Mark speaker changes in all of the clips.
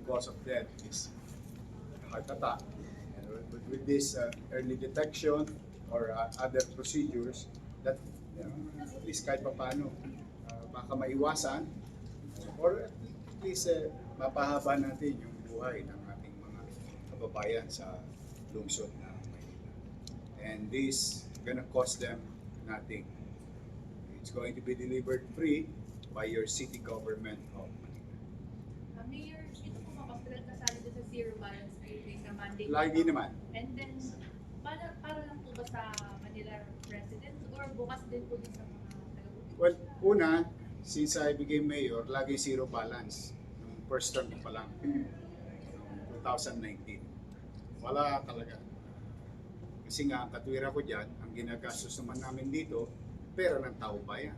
Speaker 1: cause of death is heart attack. And with this early detection or other procedures, that at least kahit pa paano, baka maiwasan or at least mapahaba natin yung buhay ng ating mga kababayan sa lungsod na Maynila. And this gonna cost them nothing. It's going to be delivered free by your city government of Manila.
Speaker 2: Mayor, ito po mga hospital kasali doon sa zero balance rate na mandate.
Speaker 1: Lagi naman.
Speaker 2: And then, para lang po ba sa Manila residents or bukas din po din sa mga taga-Bukid?
Speaker 1: Well, una, since I became mayor, lagi zero balance. Nung first term ko pa lang, 2019. Wala talaga. Kasi nga, ang katwira ko dyan, ang ginagastos naman namin dito, pera ng tao bayan.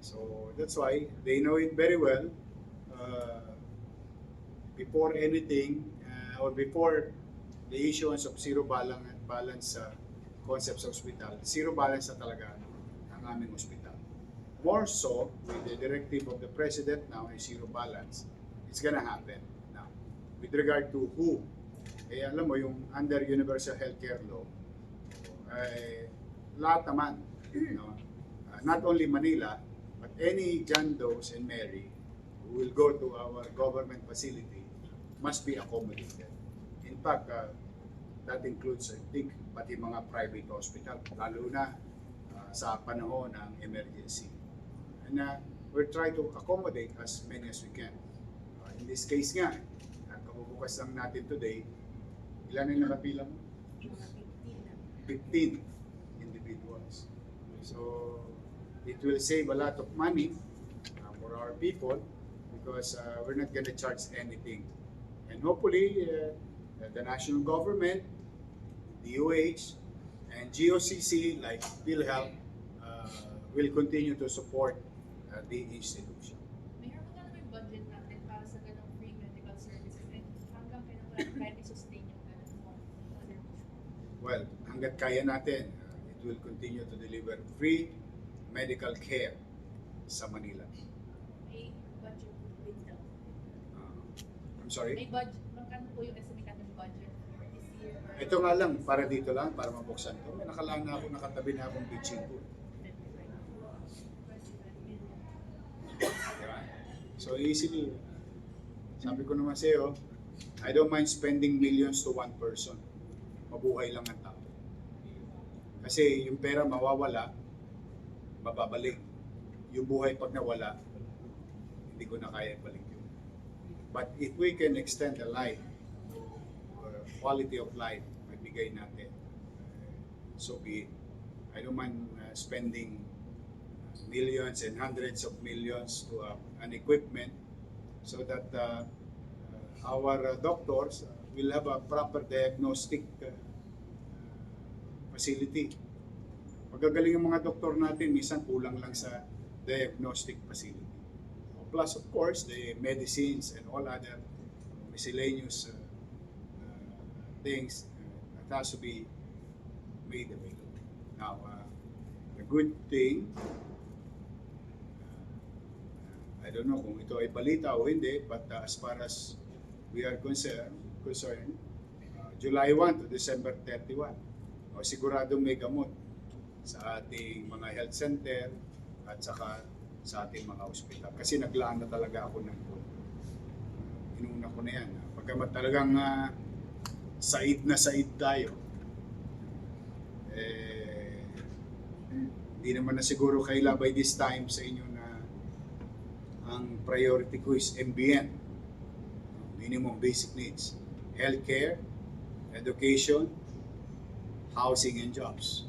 Speaker 1: So, that's why they know it very well. Before anything, or before the issuance of zero balance concepts of hospital, zero balance na talaga ang aming hospital. More so, with the directive of the President now is zero balance, it's gonna happen now. With regard to who, alam mo, yung under Universal Healthcare Law, lahat naman, not only Manila, but any John Doe's and Mary who will go to our government facility must be accommodated. In fact, that includes, I think, pati mga private hospital, lalo na sa panahon ng emergency. And we're trying to accommodate as many as we can. In this case nga, kabubukas lang natin today, ilan ang nakapila mo? 15 individuals. So, it will save a lot of money for our people because we're not going to charge anything. And hopefully, the national government, DOH, and GOCC, like PhilHealth, will continue to support the institution.
Speaker 2: Mayor, magkano ba yung budget natin para sa ganong free medical services and hanggang kaya i-sustain yung ganong mo?
Speaker 1: Well, hanggat kaya natin, it will continue to deliver free medical care sa Manila.
Speaker 2: May budget po din daw.
Speaker 1: I'm sorry?
Speaker 2: May budget, magkano po yung estimated ng budget for this year?
Speaker 1: Ito nga lang, para dito lang, para mabuksan to. May nakalaan na ako, nakatabi na akong bitching ko. Diba? So easily, sabi ko naman sa'yo, I don't mind spending millions to one person. Mabuhay lang ang tao. Kasi yung pera mawawala, mababalik. Yung buhay pag nawala, hindi ko na kaya balik yun. But if we can extend the life, or quality of life, magbigay natin, so be it. I don't mind spending millions and hundreds of millions to an equipment so that our doctors will have a proper diagnostic facility. Pagkagaling yung mga doktor natin, minsan kulang lang sa diagnostic facility. Plus, of course, the medicines and all other miscellaneous things that has to be made available. Now, the good thing, I don't know kung ito ay balita o hindi, but as far as we are concerned, July 1 to December 31, siguradong may gamot sa ating mga health center at saka sa ating mga ospital. Kasi naglaan na talaga ako ng inuna ko na yan. Pagkamat talagang said na said tayo, hindi naman na siguro kaila by this time sa inyo na ang priority ko is MBN, minimum basic needs, healthcare, education, housing and jobs.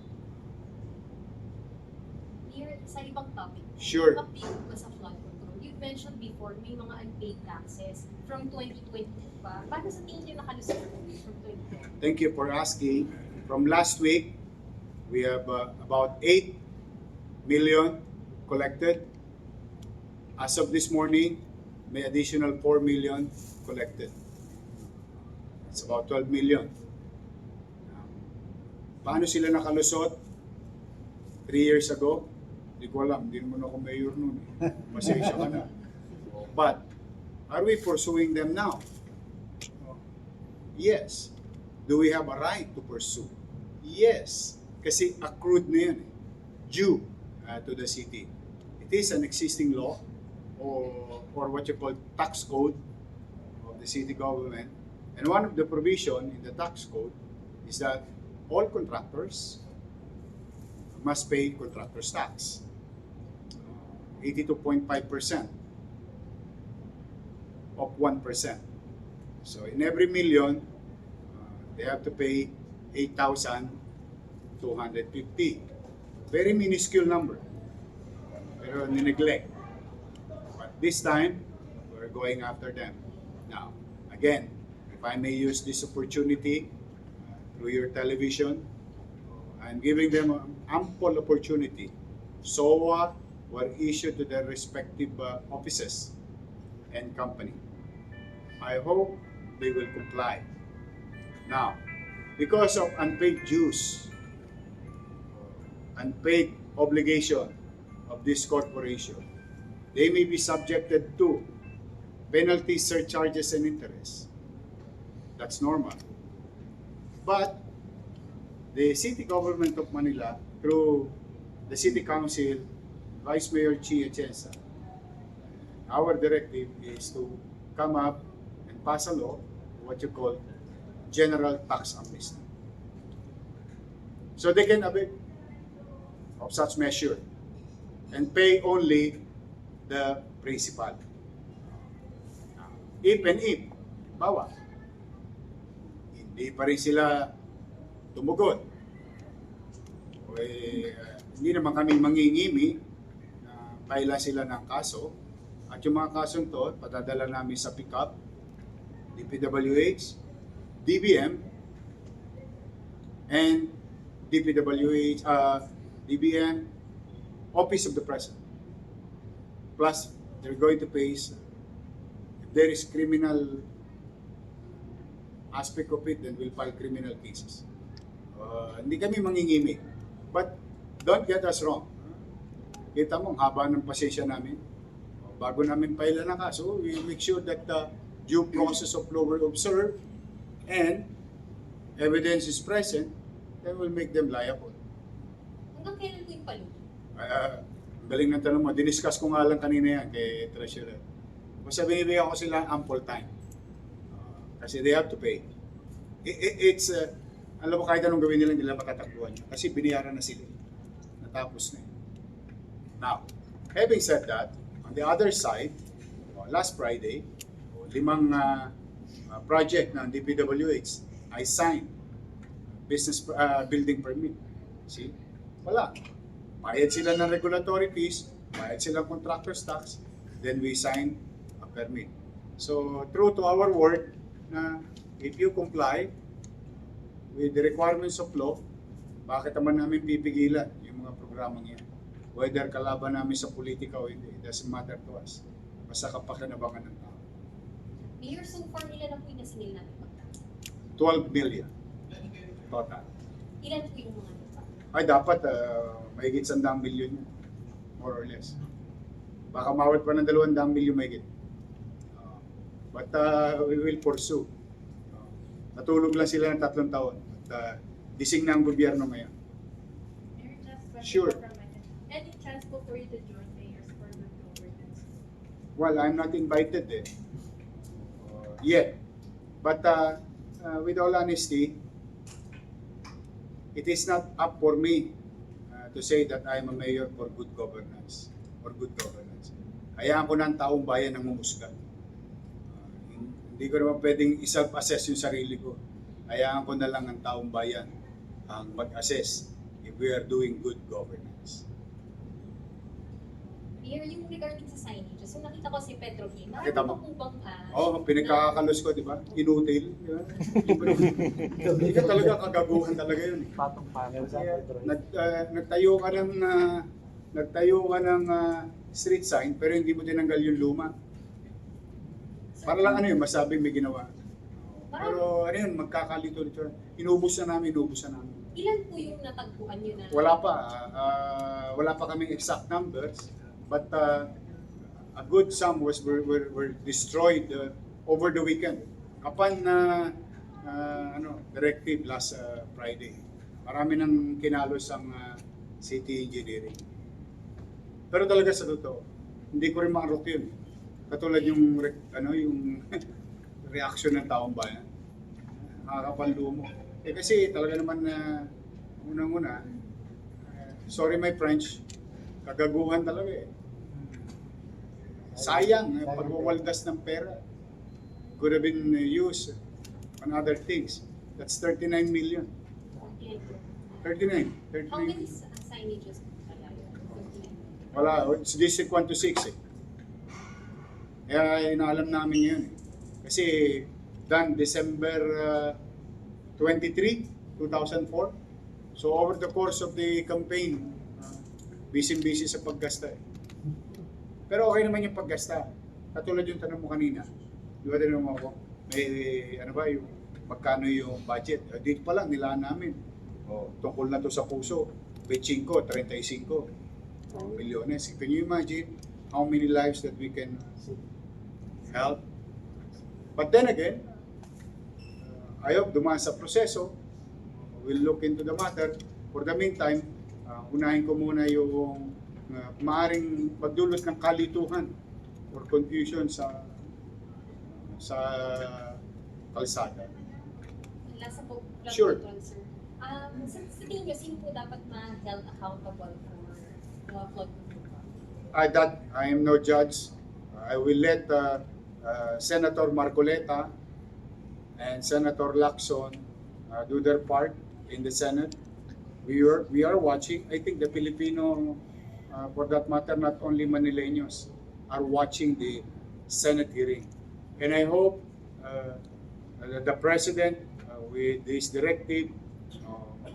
Speaker 3: Near sa ibang topic,
Speaker 1: Sure.
Speaker 3: update ba sa flood control? You mentioned before, may mga unpaid taxes from 2020 pa. Paano sa tingin nyo nakalusot from 2020?
Speaker 1: Thank you for asking. From last week, we have about 8 million collected. As of this morning, may additional 4 million collected. It's about 12 million. Paano sila nakalusot? 3 years ago? Hindi ko alam, hindi naman ako mayor noon. Pasensya ka na. But, are we pursuing them now? Yes. Do we have a right to pursue? Yes. Kasi accrued na yan, due to the city. It is an existing law or what you call tax code of the city government. And one of the provision in the tax code is that all contractors must pay contractor's tax. 82.5% of 1%. So in every million, they have to pay 8,250. Very minuscule number. Pero nineglect. But this time, we're going after them. Now, again, if I may use this opportunity through your television, I'm giving them an ample opportunity. SOA were issued to their respective offices and company. I hope they will comply. Now, because of unpaid dues, unpaid obligation of this corporation, they may be subjected to penalties, surcharges, and interest. That's normal. But the City Government of Manila, through the City Council, Vice Mayor Chi Atienza, our directive is to come up and pass a law, what you call general tax amnesty. So they can avail of such measure and pay only the principal. If bawa, hindi pa rin sila tumugon. Hindi naman kami mangingimi na paila sila ng kaso. At yung mga kasong to, patadala namin sa pick-up, DPWH, DBM, and DPWH, DBM, Office of the President. Plus, they're going to face, if there is criminal aspect of it, then we'll file criminal cases. Hindi kami mangingimi. But don't get us wrong. Kita mo, ang haba ng pasensya namin. Bago namin paila ng kaso, we make sure that the due process of law will observe and evidence is present, then we'll make them liable.
Speaker 3: Hanggang kailan po yung paluto?
Speaker 1: Galing ng tanong mo. Diniscuss ko nga lang kanina yan kay Treasurer. Basta binibigyan ko sila ample time. Kasi they have to pay. It's, alam mo, kahit anong gawin nila, nila matatakbuhan. Kasi biniyaran na sila. Natapos na yun. Now, having said that, on the other side, last Friday, 5 project ng DPWH, I signed business building permit. See? Wala. Bayad sila ng regulatory fees, bayad sila ng contractor's tax, then we sign a permit. So, true to our word, na if you comply with the requirements of law, bakit naman namin pipigilan yung mga programang yan? Whether kalaban namin sa politika o hindi, it doesn't matter to us. Basta kapakinabangan ng tao.
Speaker 3: Mayor, so far ilan na po yung nasingil natin pagkakas?
Speaker 1: 12 billion total.
Speaker 3: Ilan po yung mga nito?
Speaker 1: Ay dapat mahigit 100 billion yun, more or less. Baka mawat pa ng 200 billion mahigit. But we will pursue. Natulog lang sila ng 3 taon. At gising na ang gobyerno ngayon.
Speaker 2: Mayor, just question
Speaker 1: Sure.
Speaker 2: from my end. Any chance po for you to join mayors for good governance?
Speaker 1: Well, I'm not invited yet. But with all honesty, it is not up for me to say that I'm a mayor for good governance or good governance. Hayaan ko na ang taong bayan ang humusga. Hindi ko naman pwedeng i-self-assess yung sarili ko. Hayaan ko na lang ang taong bayan ang mag-assess if we are doing good governance.
Speaker 3: Mayor, yung regarding sa signage, so nakita ko si Petro Kim.
Speaker 1: Nakita mo?
Speaker 3: Po bang
Speaker 1: Pinagkakakalos ko, di ba? Inutil. Hindi ka talaga kagaguhan talaga yun.
Speaker 4: Patong panel sa
Speaker 1: Kaya,
Speaker 4: Pedro.
Speaker 1: nagtayo ka ng street sign pero hindi mo tinanggal yung luma. Para lang masabing may ginawa. Pero magkakalito-lito. Inubos na namin.
Speaker 3: Ilan po yung natagpuan nyo na?
Speaker 1: Wala pa kaming exact numbers, but a good sum were destroyed over the weekend. Kapan directive last Friday. Marami nang kinalos ang city engineering. Pero talaga sa totoo, hindi ko rin makarok yun. Katulad yung yung reaction ng taong bayan. Nakakapanlumo. Kasi talaga naman unang-una, sorry my French, kagaguhan talaga eh. Sayang, pagwawaldas ng pera. Could have been used on other things. That's 39 million. 39.
Speaker 3: How many signages kaya yun?
Speaker 1: Wala, it's District 1 to 6 eh. Kaya inaalam namin yun eh. Kasi done December 23, 2004. So over the course of the campaign, busy-busy sa paggasta eh. Pero okay naman yung paggasta. Katulad yung tanong mo kanina. Di ba tinanong mo ako, may yung magkano yung budget? Dito pa lang, nilaan namin. Tungkol na to sa puso. 25, 35 milyones. Can you imagine how many lives that we can help? But then again, I hope dumaan sa proseso. We'll look into the matter. For the meantime, unahin ko muna yung maaring magdulot ng kalituhan or confusion sa kalsada.
Speaker 3: Last po,
Speaker 1: Sure.
Speaker 3: sir. Sa tingin niyo, sino po dapat ma-held accountable for flood control?
Speaker 1: I am no judge. I will let Senator Marcoleta and Senator Lacson do their part in the Senate. We are watching. I think the Filipino, for that matter, not only Manileños, are watching the Senate hearing. And I hope the President, with this directive,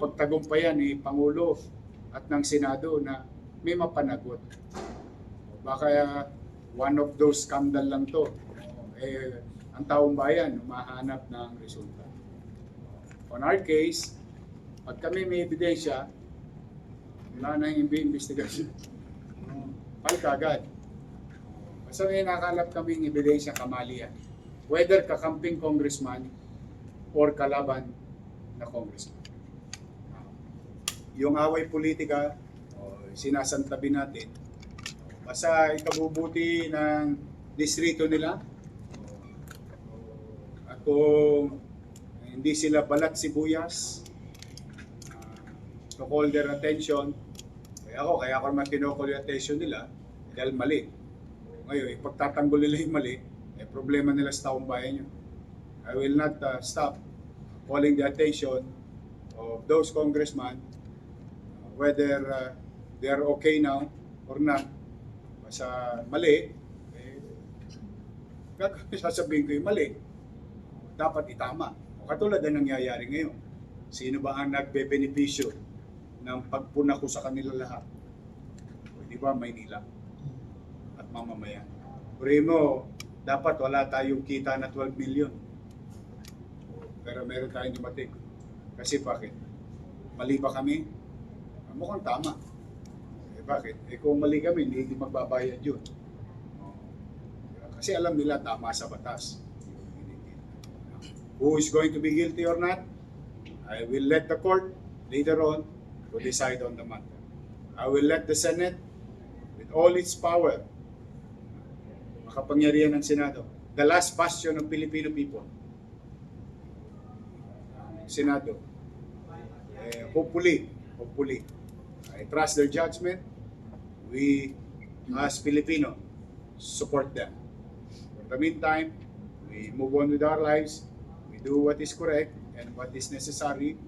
Speaker 1: pagtagumpayan ni Pangulo at ng Senado na may mapanagot. Baka one of those scandal lang to. Ang taong bayan humahanap ng resulta. On our case, pag kami may ebidensya, wala na yung investigation. Pal kagad. Basta may nakalap kaming ebidensya, kamali yan. Whether kakamping congressman or kalaban na congressman. Yung away politika, sinasantabi natin. Basta ikabubuti ng distrito nila. At kung hindi sila balat sibuyas, to call their attention, kaya ako naman kinocall yung attention nila, dahil mali. Ngayon, ipagtatanggol nila yung mali, problema nila sa taong bayan yun. I will not stop calling the attention of those congressmen, whether they are okay now or not. Basta mali, sasabihin ko yung mali, dapat itama. O katulad na nangyayari ngayon. Sino ba ang nagbe-benepisyo ng pagpuna ko sa kanila lahat? O, di ba, Maynila at mamamayan. Primo, dapat wala tayong kita na 12 million. Pero meron tayong dumating. Kasi bakit? Mali ba kami? Mukhang tama. Bakit? Kung mali kami, hindi magbabayad yun. Kasi alam nila tama sa batas. Who is going to be guilty or not? I will let the court later on to decide on the matter. I will let the Senate, with all its power, makapangyarihan ng Senado, the last bastion of Filipino people, Senado, hopefully, I trust their judgment. We, as Filipino, support them. For the meantime, we move on with our lives. We do what is correct and what is necessary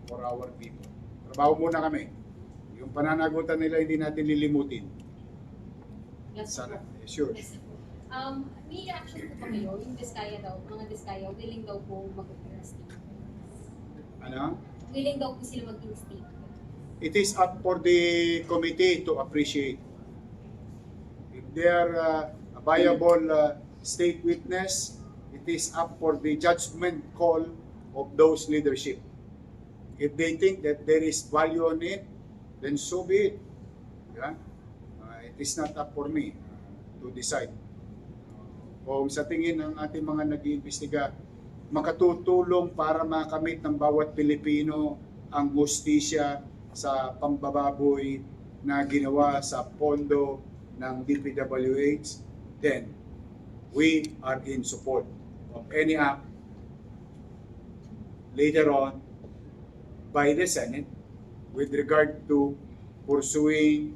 Speaker 1: for our people. Trabaho muna kami. Yung pananagutan nila hindi natin lilimutin.
Speaker 3: Yes,
Speaker 1: Sana,
Speaker 3: po.
Speaker 1: sure.
Speaker 3: Yes, po. May reaction po ba kayo? Yung Diskaya daw, mga Diskaya, willing daw po mag-state.
Speaker 1: Ano?
Speaker 3: Willing daw po sila mag-state.
Speaker 1: It is up for the committee to appreciate. If they are a viable state witness, it is up for the judgment call of those leadership. If they think that there is value on it, then so be it. Yeah? It is not up for me to decide. Kung sa tingin ng ating mga nag-iimbestiga makatutulong para makamit ng bawat Pilipino ang hustisya sa pambababoy na ginawa sa pondo ng DPWH, then we are in support of any act later on by the Senate with regard to pursuing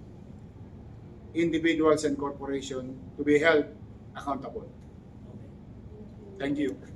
Speaker 1: individuals and corporations to be held accountable. Thank you.